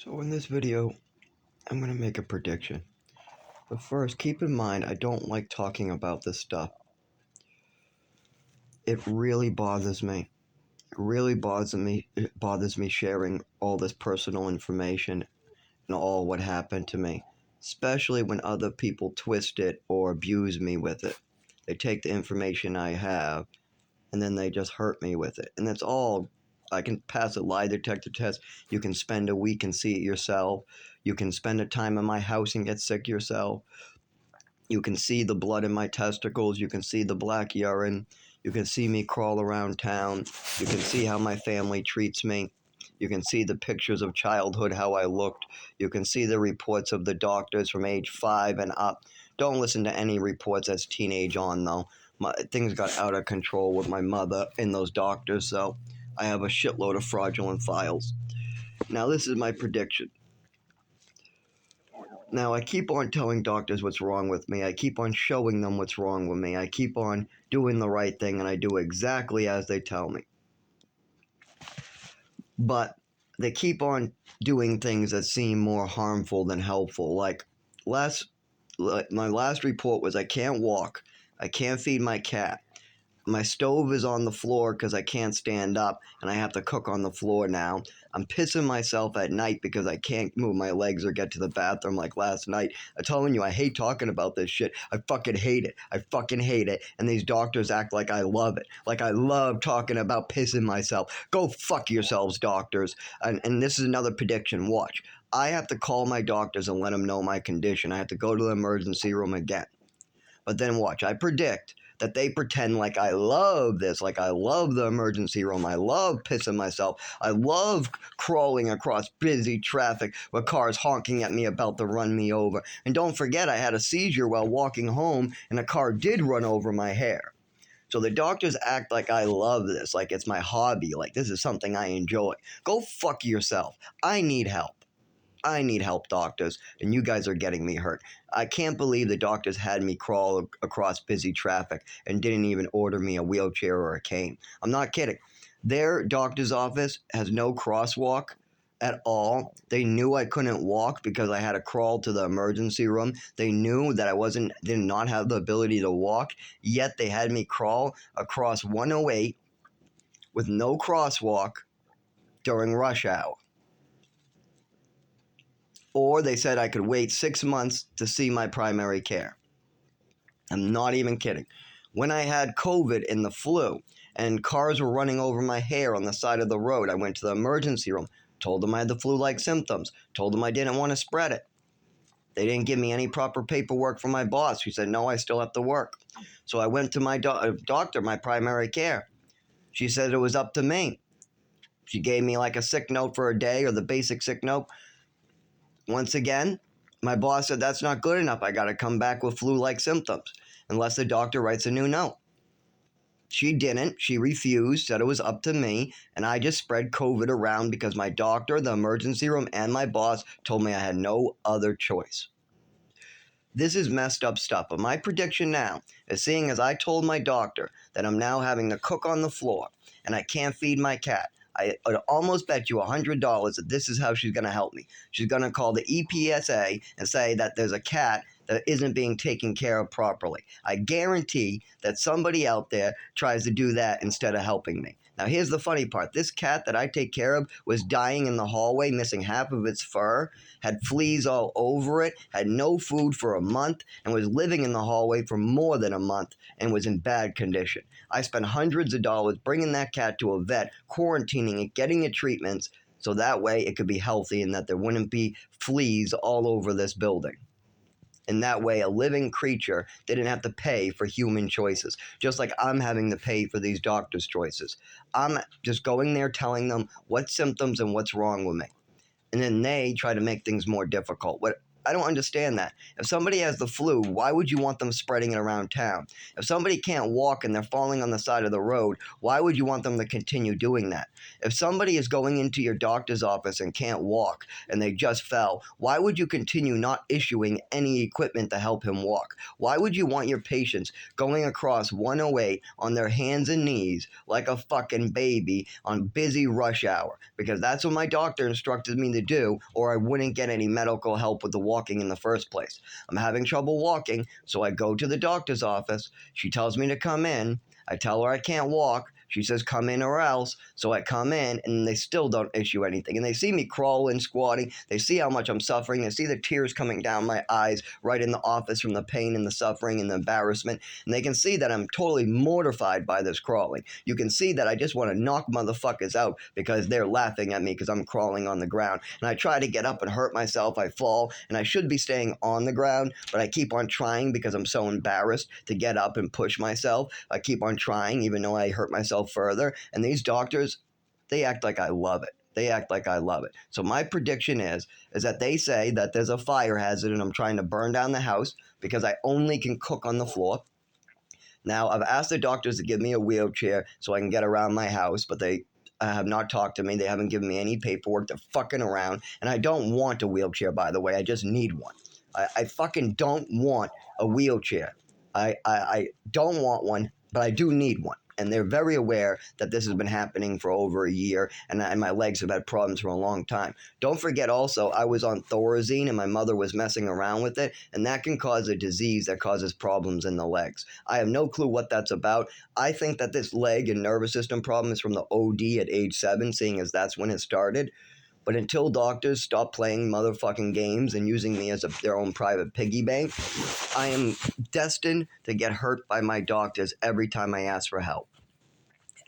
So in this video, I'm going to make a prediction. But first, keep in mind, I don't like talking about this stuff. It really bothers me. It really bothers me sharing all this personal information and all what happened to me, especially when other people twist it or abuse me with it. They take the information I have and then they just hurt me with it. And that's all. I can pass a lie detector test. You can spend a week and see it yourself. You can spend a time in my house and get sick yourself. You can see the blood in my testicles. You can see the black urine. You can see me crawl around town. You can see how my family treats me. You can see the pictures of childhood, how I looked. You can see the reports of the doctors from age 5 and up. Don't listen to any reports as teenage on, though. Things got out of control with my mother and those doctors, so I have a shitload of fraudulent files. Now, this is my prediction. Now, I keep on telling doctors what's wrong with me. I keep on showing them what's wrong with me. I keep on doing the right thing, and I do exactly as they tell me. But they keep on doing things that seem more harmful than helpful. Like my last report was I can't walk. I can't feed my cat. My stove is on the floor because I can't stand up and I have to cook on the floor now. I'm pissing myself at night because I can't move my legs or get to the bathroom like last night. I'm telling you, I hate talking about this shit. I fucking hate it. I fucking hate it. And these doctors act like I love it. Like I love talking about pissing myself. Go fuck yourselves, doctors. And this is another prediction. Watch. I have to call my doctors and let them know my condition. I have to go to the emergency room again. But then watch. I predict that they pretend like I love this, like I love the emergency room, I love pissing myself, I love crawling across busy traffic with cars honking at me about to run me over. And don't forget, I had a seizure while walking home and a car did run over my hair. So the doctors act like I love this, like it's my hobby, like this is something I enjoy. Go fuck yourself. I need help. I need help, doctors, and you guys are getting me hurt. I can't believe the doctors had me crawl across busy traffic and didn't even order me a wheelchair or a cane. I'm not kidding. Their doctor's office has no crosswalk at all. They knew I couldn't walk because I had to crawl to the emergency room. They knew that did not have the ability to walk, yet they had me crawl across 108 with no crosswalk during rush hour. Or they said I could wait 6 months to see my primary care. I'm not even kidding. When I had COVID and the flu and cars were running over my hair on the side of the road, I went to the emergency room, told them I had the flu-like symptoms, told them I didn't want to spread it. They didn't give me any proper paperwork from my boss. She said, no, I still have to work. So I went to my doctor, my primary care. She said it was up to me. She gave me like a sick note for a day or the basic sick note. Once again, my boss said that's not good enough. I got to come back with flu-like symptoms unless the doctor writes a new note. She didn't. She refused, said it was up to me, and I just spread COVID around because my doctor, the emergency room, and my boss told me I had no other choice. This is messed up stuff, but my prediction now is seeing as I told my doctor that I'm now having to cook on the floor and I can't feed my cat. I would almost bet you $100 that this is how she's going to help me. She's going to call the EPSA and say that there's a cat that isn't being taken care of properly. I guarantee that somebody out there tries to do that instead of helping me. Now, here's the funny part. This cat that I take care of was dying in the hallway, missing half of its fur, had fleas all over it, had no food for a month, and was living in the hallway for more than a month and was in bad condition. I spent hundreds of dollars bringing that cat to a vet, quarantining it, getting it treatments, so that way it could be healthy and that there wouldn't be fleas all over this building. And that way, a living creature didn't have to pay for human choices, just like I'm having to pay for these doctors' choices. I'm just going there telling them what symptoms and what's wrong with me. And then they try to make things more difficult. I don't understand that. If somebody has the flu, why would you want them spreading it around town? If somebody can't walk and they're falling on the side of the road, why would you want them to continue doing that? If somebody is going into your doctor's office and can't walk and they just fell, why would you continue not issuing any equipment to help him walk? Why would you want your patients going across 108 on their hands and knees like a fucking baby on busy rush hour? Because that's what my doctor instructed me to do, or I wouldn't get any medical help with the walking in the first place. I'm having trouble walking, so I go to the doctor's office. She tells me to come in. I tell her I can't walk. She says, come in or else. So I come in, and they still don't issue anything. And they see me crawling, squatting. They see how much I'm suffering. They see the tears coming down my eyes right in the office from the pain and the suffering and the embarrassment. And they can see that I'm totally mortified by this crawling. You can see that I just want to knock motherfuckers out because they're laughing at me because I'm crawling on the ground. And I try to get up and hurt myself. I fall, and I should be staying on the ground, but I keep on trying because I'm so embarrassed to get up and push myself. I keep on trying even though I hurt myself further. And these doctors, they act like I love it. They act like I love it. So my prediction is that they say that there's a fire hazard and I'm trying to burn down the house because I only can cook on the floor. Now, I've asked the doctors to give me a wheelchair so I can get around my house, but they have not talked to me. They haven't given me any paperwork. They're fucking around. And I don't want a wheelchair, by the way. I just need one. I fucking don't want a wheelchair. I don't want one, but I do need one. And they're very aware that this has been happening for over a year, and my legs have had problems for a long time. Don't forget also, I was on Thorazine, and my mother was messing around with it, and that can cause a disease that causes problems in the legs. I have no clue what that's about. I think that this leg and nervous system problem is from the OD at age 7, seeing as that's when it started. But until doctors stop playing motherfucking games and using me as their own private piggy bank, I am destined to get hurt by my doctors every time I ask for help.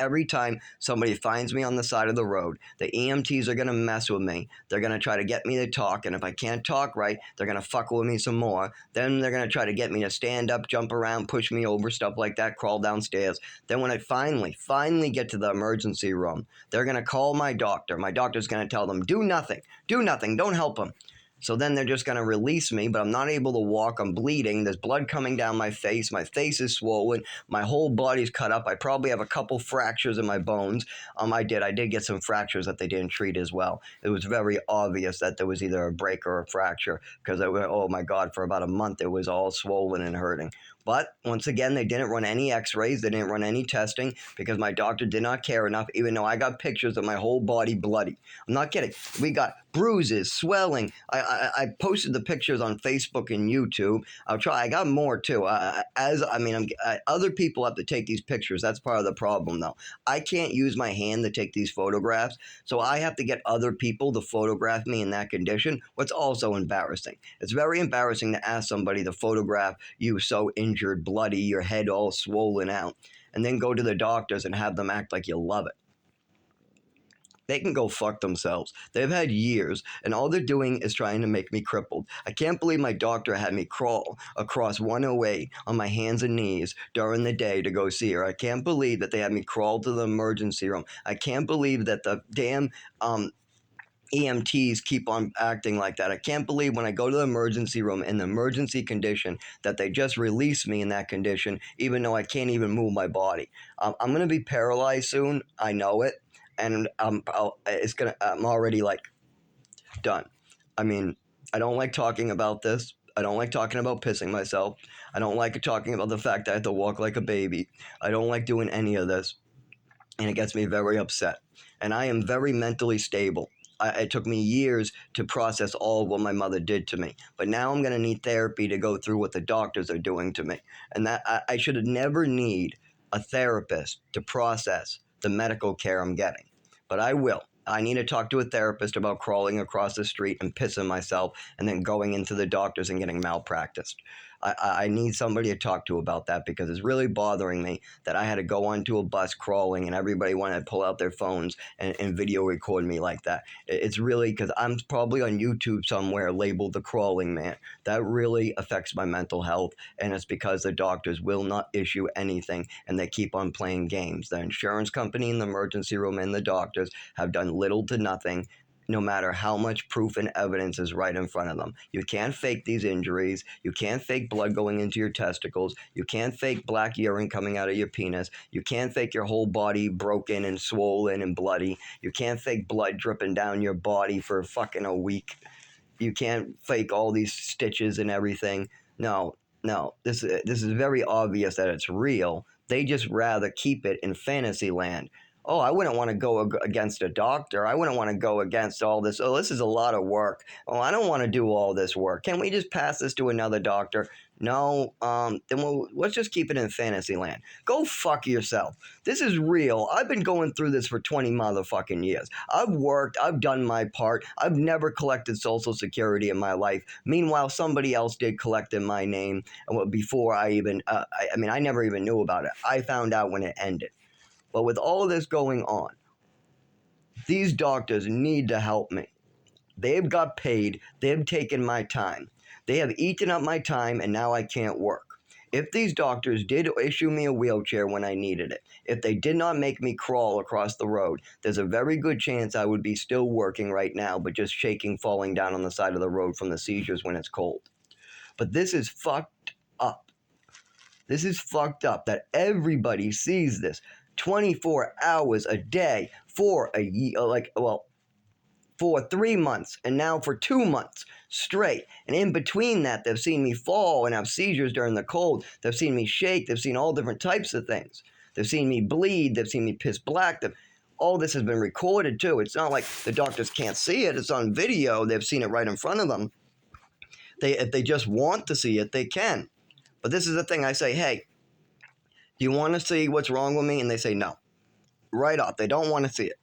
Every time somebody finds me on the side of the road, the EMTs are going to mess with me. They're going to try to get me to talk, and if I can't talk right, they're going to fuck with me some more. Then they're going to try to get me to stand up, jump around, push me over, stuff like that, crawl downstairs. Then when I finally get to the emergency room, they're going to call my doctor. My doctor's going to tell them, do nothing, don't help them. So then they're just going to release me, but I'm not able to walk. I'm bleeding. There's blood coming down my face. My face is swollen. My whole body's cut up. I probably have a couple fractures in my bones. I did get some fractures that they didn't treat as well. It was very obvious that there was either a break or a fracture because, oh my God, for about a month it was all swollen and hurting. But once again, they didn't run any x-rays. They didn't run any testing because my doctor did not care enough, even though I got pictures of my whole body bloody. I'm not kidding. We got bruises, swelling. I posted the pictures on Facebook and YouTube. I got more too. Other people have to take these pictures. That's part of the problem, though. I can't use my hand to take these photographs, so I have to get other people to photograph me in that condition. What's also embarrassing. It's very embarrassing to ask somebody to photograph you so injured, bloody, your head all swollen out, and then go to the doctors and have them act like you love it. They can go fuck themselves. They've had years, and all they're doing is trying to make me crippled. I can't believe my doctor had me crawl across 108 on my hands and knees during the day to go see her. I can't believe that they had me crawl to the emergency room. I can't believe that the damn EMTs keep on acting like that. I can't believe when I go to the emergency room in the emergency condition that they just release me in that condition, even though I can't even move my body. I'm going to be paralyzed soon. I know it. And I'm already like done. I mean, I don't like talking about this. I don't like talking about pissing myself. I don't like talking about the fact that I have to walk like a baby. I don't like doing any of this. And it gets me very upset. And I am very mentally stable. It took me years to process all of what my mother did to me. But now I'm going to need therapy to go through what the doctors are doing to me. And that I should never need a therapist to process the medical care I'm getting. But I will. I need to talk to a therapist about crawling across the street and pissing myself and then going into the doctors and getting malpracticed. I need somebody to talk to about that because it's really bothering me that I had to go onto a bus crawling and everybody wanted to pull out their phones and video record me like that. It's really because I'm probably on YouTube somewhere labeled the crawling man. That really affects my mental health, and it's because the doctors will not issue anything and they keep on playing games. The insurance company and the emergency room and the doctors have done little to nothing no matter how much proof and evidence is right in front of them. You can't fake these injuries. You can't fake blood going into your testicles. You can't fake black urine coming out of your penis. You can't fake your whole body broken and swollen and bloody. You can't fake blood dripping down your body for fucking a week. You can't fake all these stitches and everything. No, this is very obvious that it's real. They just rather keep it in fantasy land. Oh, I wouldn't want to go against a doctor. I wouldn't want to go against all this. Oh, this is a lot of work. Oh, I don't want to do all this work. Can we just pass this to another doctor? No, then let's just keep it in fantasy land. Go fuck yourself. This is real. I've been going through this for 20 motherfucking years. I've worked. I've done my part. I've never collected Social Security in my life. Meanwhile, somebody else did collect in my name before I even, I never even knew about it. I found out when it ended. But with all of this going on, these doctors need to help me. They've got paid. They've taken my time. They have eaten up my time, and now I can't work. If these doctors did issue me a wheelchair when I needed it, if they did not make me crawl across the road, there's a very good chance I would be still working right now, but just shaking, falling down on the side of the road from the seizures when it's cold. But this is fucked up. This is fucked up that everybody sees this 24 hours a day for a year, for 3 months, and now for 2 months straight. And in between that, they've seen me fall and have seizures during the cold. They've seen me shake. They've seen all different types of things. They've seen me bleed. They've seen me piss black. All this has been recorded too. It's not like the doctors can't see it. It's on video. They've seen it right in front of them. If they just want to see it, they can. But this is the thing. I say, hey, do you want to see what's wrong with me? And they say no. Right off. They don't want to see it.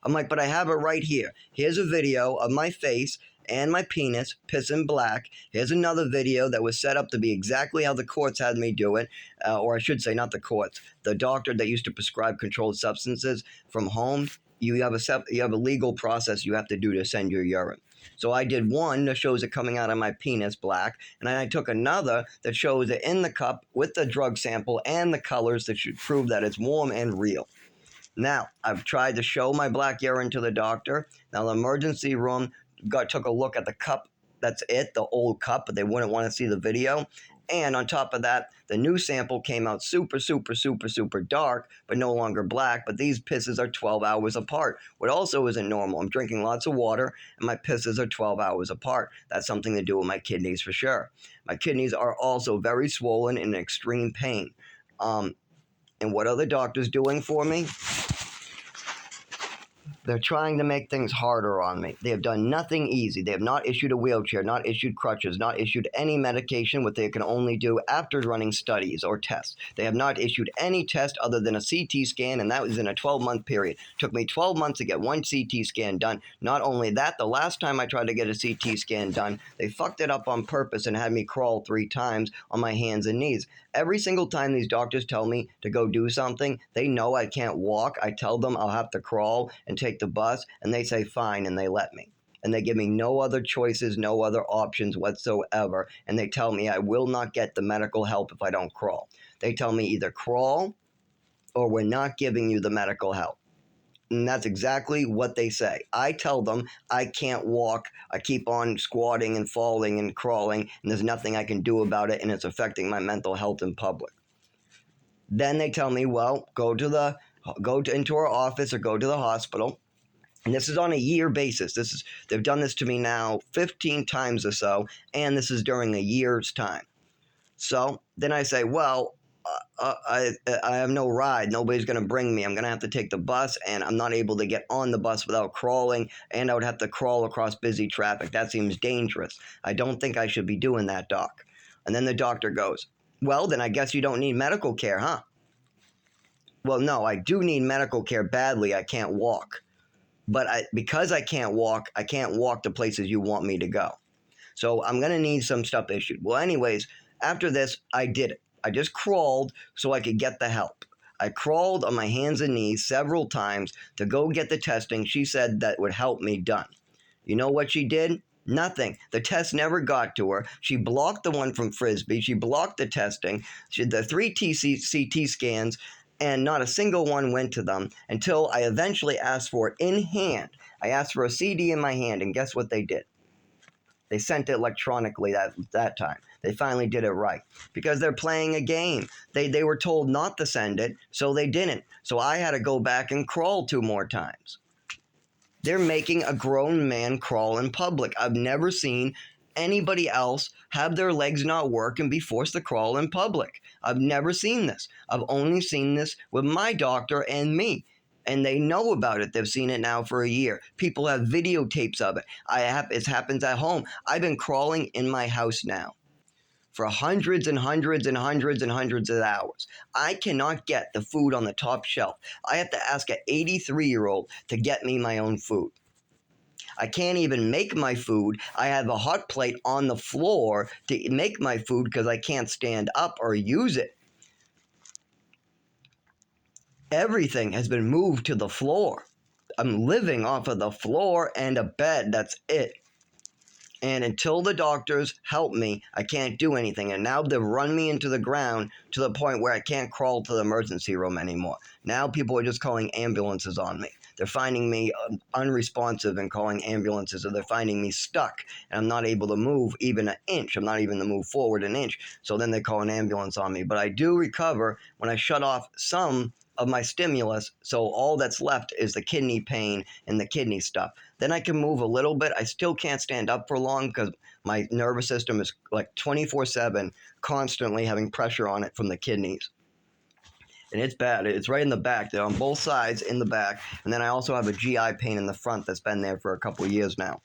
I'm like, but I have it right here. Here's a video of my face and my penis pissing black. Here's another video that was set up to be exactly how the courts had me do it. Or I should say, not the courts. The doctor that used to prescribe controlled substances from home. You have a legal process you have to do to send your urine. So I did one that shows it coming out of my penis black, and then I took another that shows it in the cup with the drug sample and the colors that should prove that it's warm and real. Now, I've tried to show my black urine to the doctor. Now, the emergency room took a look at the cup. That's it, the old cup, but they wouldn't want to see the video. And on top of that, the new sample came out super, super, super, super dark, but no longer black. But these pisses are 12 hours apart. What also isn't normal, I'm drinking lots of water, and my pisses are 12 hours apart. That's something to do with my kidneys for sure. My kidneys are also very swollen and in extreme pain. And what are the doctors doing for me? They're trying to make things harder on me. They have done nothing easy. They have not issued a wheelchair, not issued crutches, not issued any medication, what they can only do after running studies or tests. They have not issued any test other than a CT scan, and that was in a 12-month period. It took me 12 months to get one CT scan done. Not only that, the last time I tried to get a CT scan done, they fucked it up on purpose and had me crawl 3 times on my hands and knees. Every single time these doctors tell me to go do something, they know I can't walk. I tell them I'll have to crawl and take the bus, and they say fine, and they let me. And they give me no other choices, no other options whatsoever, and they tell me I will not get the medical help if I don't crawl. They tell me either crawl or we're not giving you the medical help. And that's exactly what they say. I tell them I can't walk. I keep on squatting and falling and crawling, and there's nothing I can do about it, and it's affecting my mental health in public. Then they tell me, well, go into our office or go to the hospital. And this is on a year basis. They've done this to me now 15 times or so, and this is during a year's time. So then I say, well, I have no ride. Nobody's going to bring me. I'm going to have to take the bus, and I'm not able to get on the bus without crawling, and I would have to crawl across busy traffic. That seems dangerous. I don't think I should be doing that, doc. And then the doctor goes, well, then I guess you don't need medical care, huh? Well, no, I do need medical care badly. I can't walk. But because I can't walk to places you want me to go. So I'm going to need some stuff issued. Well, anyways, after this, I did it. I just crawled so I could get the help. I crawled on my hands and knees several times to go get the testing she said that would help me done. You know what she did? Nothing. The test never got to her. She blocked the one from Frisbee. She blocked the testing. She had the 3 CT scans, and not a single one went to them until I eventually asked for it in hand. I asked for a CD in my hand, and guess what they did? They sent it electronically that time. They finally did it right because they're playing a game. They were told not to send it, so they didn't. So I had to go back and crawl 2 more times. They're making a grown man crawl in public. I've never seen anybody else have their legs not work and be forced to crawl in public. I've never seen this. I've only seen this with my doctor and me. And they know about it. They've seen it now for a year. People have videotapes of it. It happens at home. I've been crawling in my house now for hundreds and hundreds and hundreds and hundreds of hours. I cannot get the food on the top shelf. I have to ask an 83-year-old to get me my own food. I can't even make my food. I have a hot plate on the floor to make my food because I can't stand up or use it. Everything has been moved to the floor. I'm living off of the floor and a bed. That's it. And until the doctors help me, I can't do anything. And now they've run me into the ground to the point where I can't crawl to the emergency room anymore. Now people are just calling ambulances on me. They're finding me unresponsive and calling ambulances, or they're finding me stuck and I'm not able to move even an inch. I'm not even to move forward an inch. So then they call an ambulance on me. But I do recover when I shut off some of my stimulus, so all that's left is the kidney pain and the kidney stuff. Then I can move a little bit. I still can't stand up for long because my nervous system is like 24/7, constantly having pressure on it from the kidneys. And it's bad. It's right in the back. They're on both sides in the back. And then I also have a GI pain in the front that's been there for a couple of years now.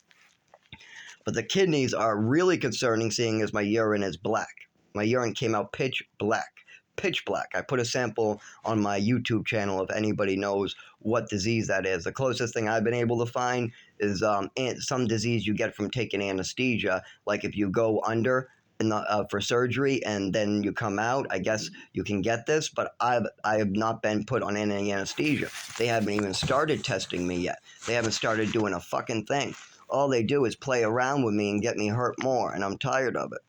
But the kidneys are really concerning, seeing as my urine is black. My urine came out pitch black. Pitch black. I put a sample on my YouTube channel if anybody knows what disease that is. The closest thing I've been able to find is some disease you get from taking anesthesia. Like if you go under for surgery and then you come out, I guess you can get this, but I have not been put on any anesthesia. They haven't even started testing me yet. They haven't started doing a fucking thing. All they do is play around with me and get me hurt more, and I'm tired of it.